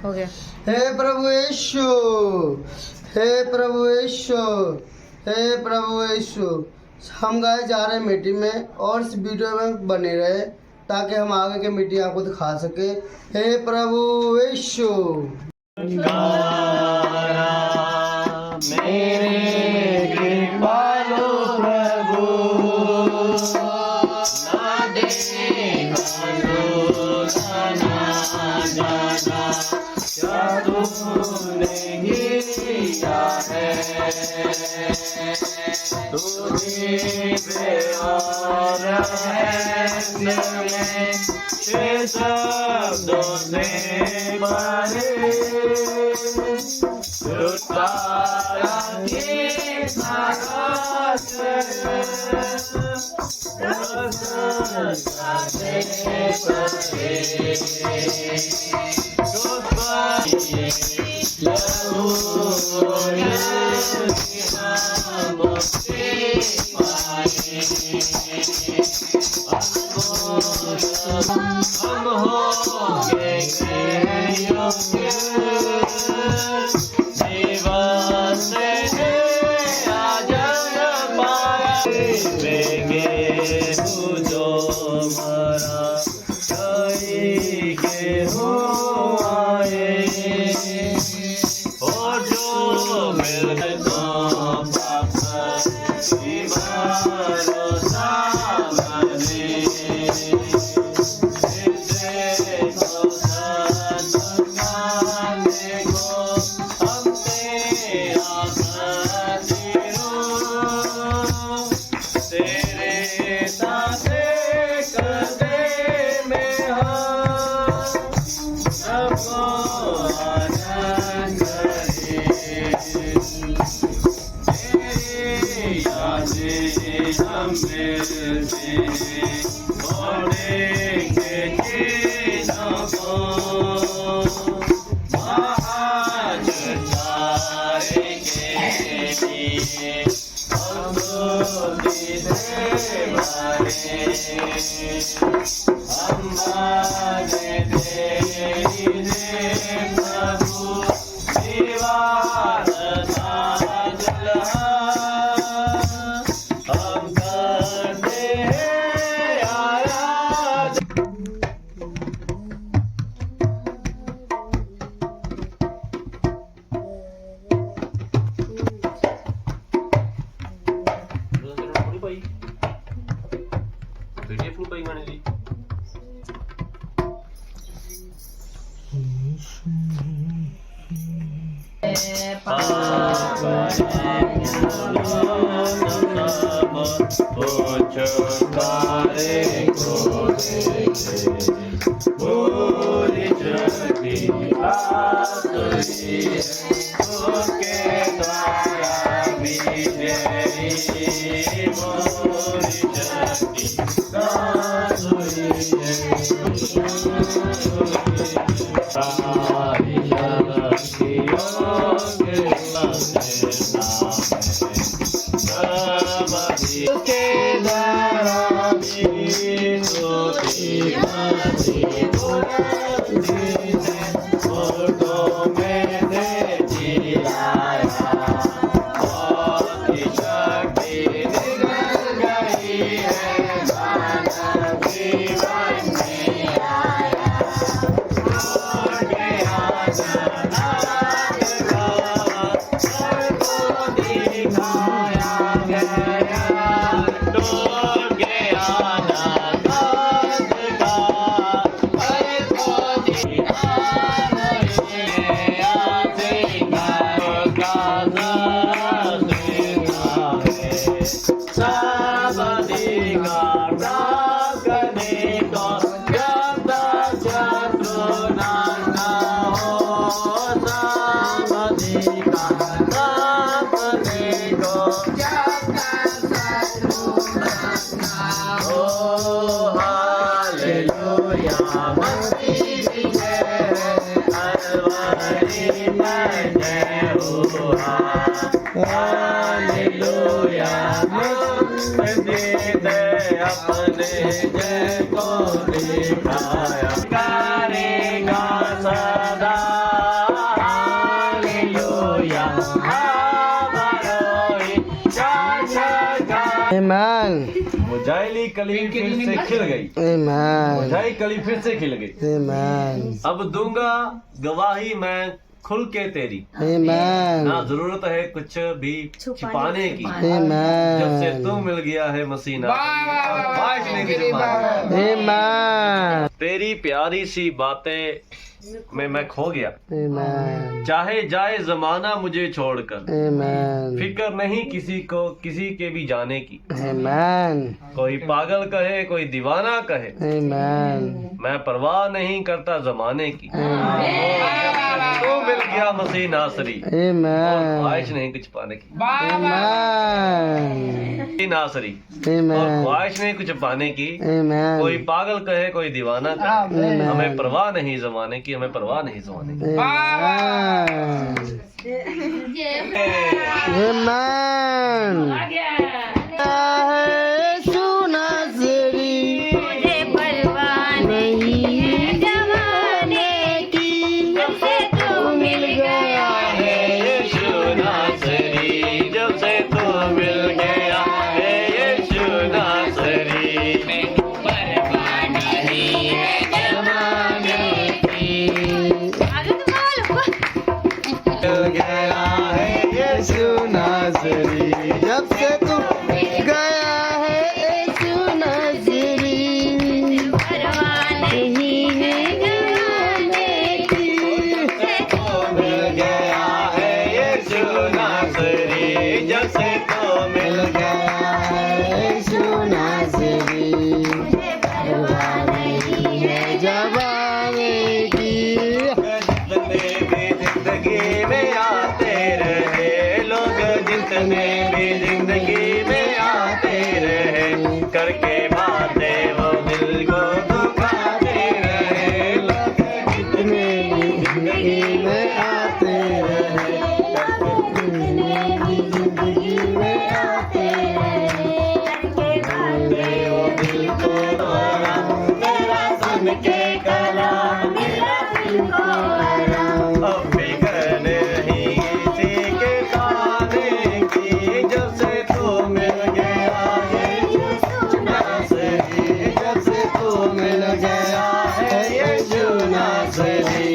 हो गया। हे प्रभु यीशु, हे प्रभु यीशु, हे प्रभु यीशु। हम गाए जा रहे हैं मीटिंग में और इस वीडियो में बने रहे ताकि हम आगे के मीटिंग आपको दिखा सके। हे प्रभु यीशु। मेरे कृपालु प्रभु ना देखा ना जाना क्या तूने किया है, तुझी पे और रहने में छह शब्दों से भरे छुटकारा की साहस हम होंगे योग्य जीवन से आजा पाया देंगे जो मरा कई के हो आए और जो मिल तो भरोसा बने अपने जय को दिखाया करेगा सदा। Amen. मुरझाई कली फिर से खिल गई, Amen. मुरझाई कली फिर से खिल गई। Amen. अब दूंगा गवाही मैं खुल के तेरी, Amen. ना जरूरत है कुछ भी छिपाने की। जब से Amen. तू मिल गया है मसीना, ख्वाहिश नहीं की छिपाने। Amen. तेरी प्यारी सी बातें में मैं खो गया, Amen. चाहे जाए जमाना मुझे छोड़कर, Amen. फिक्र नहीं किसी के भी जाने की। Amen. कोई पागल कहे कोई दीवाना कहे, Amen. मैं परवाह नहीं करता जमाने की। तो मिल गया मसीह नासरी, और Amen. ख्वाहिश नहीं कुछ पाने की। Amen. मसीह नासरी, और Amen. ख्वाहिश नहीं कुछ पाने की। Amen. कोई पागल कहे कोई दीवाना कहे, Amen. हमें परवाह नहीं जमाने की, हमें परवाह नहीं जमाने की। Amen. यीशु नाज़री, मुझे परवाह नहीं है जमाने की, जब से तू मिल गया है। यीशु नासरी, जब से तू मिल गया है। यीशु नासरी, परवाह नहीं है जमाने की। आगे तो बोलो। मिल गया है। यीशु नाज़री, जब से तू गया है यीशु नाज़री, परवाह नहीं है जमाने की, जब से तू मिल गया है। यीशु नासरी, जब से तू मिल गया है यीशु नाज़री, परवाह नहीं है जवानी की। जितने भी जिंदगी में आते रहे लोग, जितने भी जिंदगी में आते रहे, करके बातें वो दिल को दुखाते रहे। लोग जितने भी जिंदगी में आते रहे, जितने भी जिंदगी में आते रहे, वो दिल को दोहरा, मेरा सुन के कलाम, मेरा दिल को आराम। अब फिक्र नहीं किसी के खाने की, जब से तू मिल गया है। नासरी, जब से तू मिल गया है। यीशु नासरी,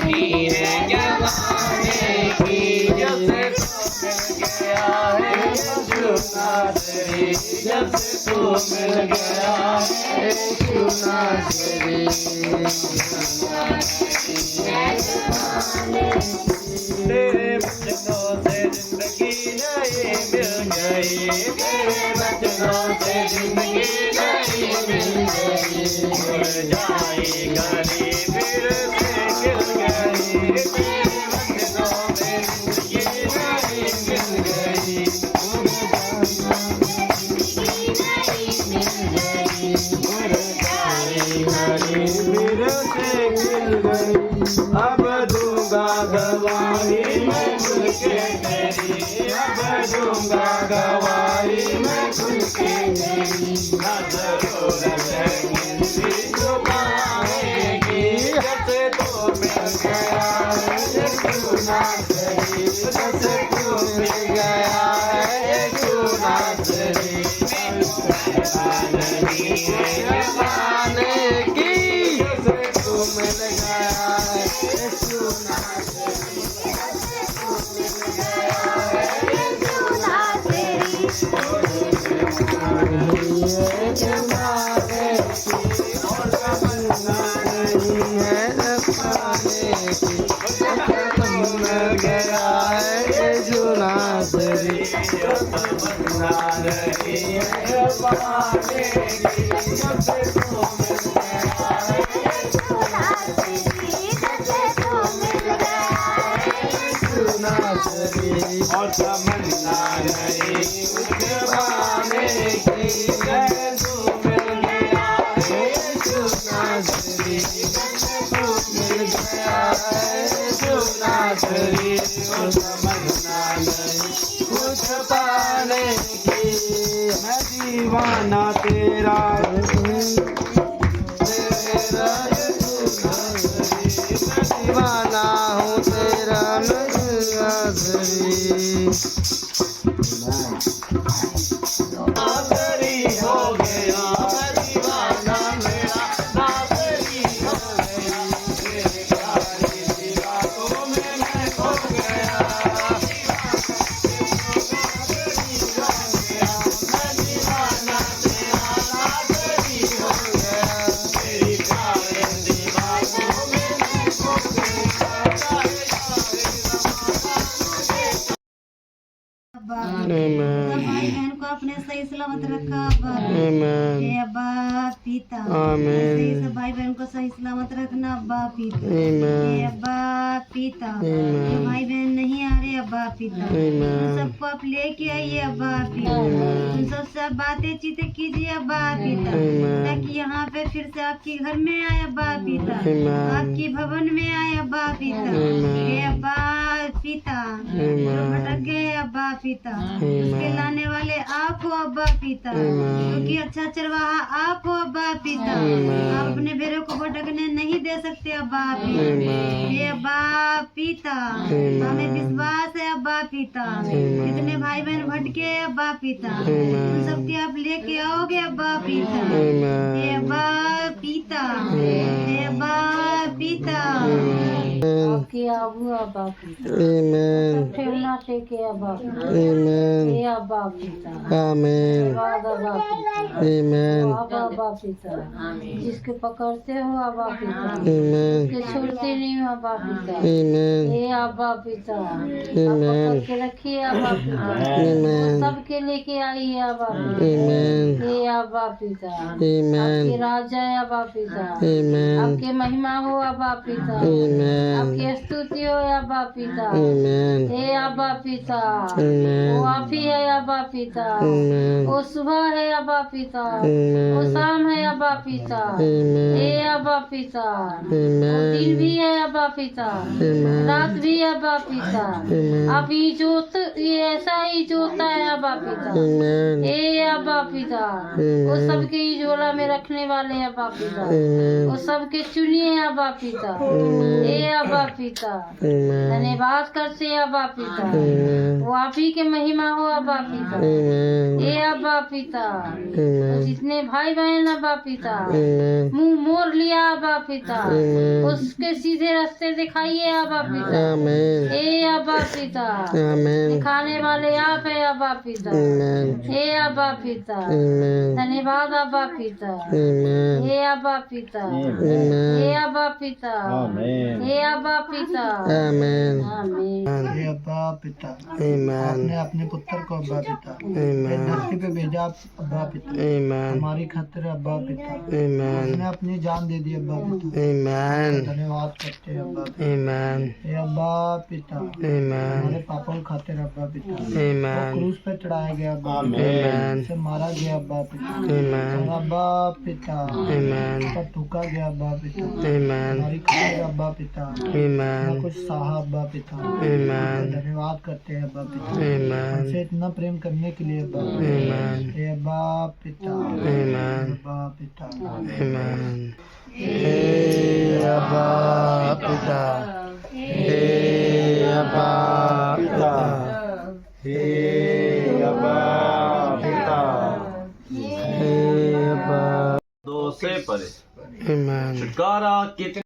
नहीं है जमाने की, जब से तू मिल गया है। यीशु नासरी, जब से तू मिल गया है। यीशु नाज़री। तेरे बचनों से जिंदगी नई मिल गई, तेरे बचनों से जिंदगी नई मिल गई। मुरझाई कली फिर से खिल गई, तेरे बचनों से जिंदगी नई मिल गई। मुरझाई कली फिर से खिल गई। अब दूंगा गवाही मैं खुल के तेरी, अब दूंगा गवाही मैं खुल के तेरी। ना जरूरत है किसी को पाने की, जब से तू मिल गया है। यीशु नासरी, जब से तू मिल गया है। यीशु नासरी, नहीं है जमाने की, जब से तू मिल गया है यीशु नाज़री, जमाने की, और तमन्ना नहीं है जमाने की, जब से तू मिल गया है यीशु नाज़री। तमन्ना नहीं है जमाने की, जब से तू मिल गया है। यीशु नाज़री, और तमन्ना नहीं उसके पाने की, जब तू मिल गया है। यीशु नाज़री, जब से तू मिल गया है यीशु नाज़री, और तमन्ना नहीं कुछ पाने की। मैं दीवाना तेरा, तेरा यीशु नाज़री, मैं दीवाना हूँ तेरा नाज़री। सलामत रखा अब्बा पिता। Amen. हे अब्बा पिता, आमीन। ऐसे ही सब भाई बहन को सही सलामत रखना अब्बा पिता। हे Amen. अब्बा पिता, Amen. जो भाई बहन नहीं आ रहे अब्बा पिता, उन Amen. सबको आप लेके आइए अब्बा पिता। Amen. उन सबसे आप बातें चीतें कीजिए अब्बा पिता, Amen. ताकि यहाँ पे फिर से आपके घर में आए अब्बा पिता, Amen. आपके भवन में आए अब्बा पिता। Amen. हे अब्बा पिता, जो भटक गए अब्बा पिता, उसके लाने वाले आप हो अब्बा पिता, क्योंकि अच्छा चरवाहा आप हो अब्बा पिता। आप अपने भेड़ों को भटकने नहीं दे सकते अब्बा पिता। हे अब्बा पिता, हमें विश्वास है अब्बा पिता, जितने भाई बहन भटके हैं अब्बा पिता, उन सबके आप लेके आओगे अब्बा पिता। हे अब्बा पिता, हे अब्बा पिता, आपके आबू अब्बा पिता, Amen. ठेवना टेके अब्बा पिता। Amen. हे अब्बा पिता, Amen. बाद अब्बा पिता, Amen. आप अब्बा पिता, जिसको पकड़ते हो अब्बा पिता, Amen. उसके छोड़ते नहीं हो अब्बा पिता। Amen. हे अब्बा पिता, आप Amen. पकड़ के रखिए अब्बा पिता, Amen. सबके लेके आइए अब्बा पिता। Amen. हे अब्बा पिता, Amen. आपके राजा है अब्बा पिता, Amen. आपके महिमा हो अब्बा पिता, Amen. आपकी स्तुति हो अब्बा पिता। Amen. हे अब्बा पिता, Amen. वो आप ही है अब्बा पिता, Amen. वो सुबह है अब्बा पिता, वो Amen. शाम है अब्बा पिता। Amen. हे अब्बा पिता, वो Amen. दिन भी है अब्बा पिता, Amen. रात भी है अब्बा पिता। Amen. आप ही जोत, ये ऐसा ही जोता है अब्बा पिता। Amen. हे अब्बा पिता, वो सबके ही झोला में रखने वाले हैं अब्बा पिता, Amen. वो सबके चुनिए अब्बा पिता। हे अब्बा पिता, Amen. धन्यवाद करते हैं अब्बा पिता, Amen. वो आप ही के महिमा हो अब्बा पिता। Amen. हे अब्बा पिता, Amen. जितने भाई बहन अब्बा पिता Amen. मुंह मोड़ लिया अब्बा पिता, Amen. उसके सीधे रास्ते दिखाइए अब्बा पिता। Amen. हे अब्बा पिता, Amen. दिखाने वाले आप है अब्बा पिता। Amen. हे अब्बा पिता, Amen. धन्यवाद अब्बा पिता। Amen. हे अब्बा पिता, Amen. हे अब्बा पिता, हे अब्बा पिता। Amen. आमीन। हे अब्बा पिता, आपने अपने पुत्र को अब्बा पिता धरती पे भेजा अब्बा पिता, हमारी खातिर अब्बा पिता, आपने अपनी जान दे दी अब्बा पिता, धन्यवाद करते हैं अब्बा पिता। हे अब्बा पिता, हमारे पापों की खातिर अब्बा पिता, वो क्रूस पे चढ़ाया गया अब्बा पिता, उसे मारा गया अब्बा पिता, और अब्बा पिता पर थूका गया अब्बा पिता, हमारी खातिर अब्बा पिता, ना कुछ सहा अब्बा पिता, धन्यवाद करते हैं अब्बा पिता, हमसे इतना प्रेम करने के लिए अब्बा पिता। हे अब्बा पिता, अब्बा पिता, हे अब्बा पिता, हे अब्बा पिता, हे अब्बा पिता, हे अब्बा। दो से परे Amen. छुटकारा कितने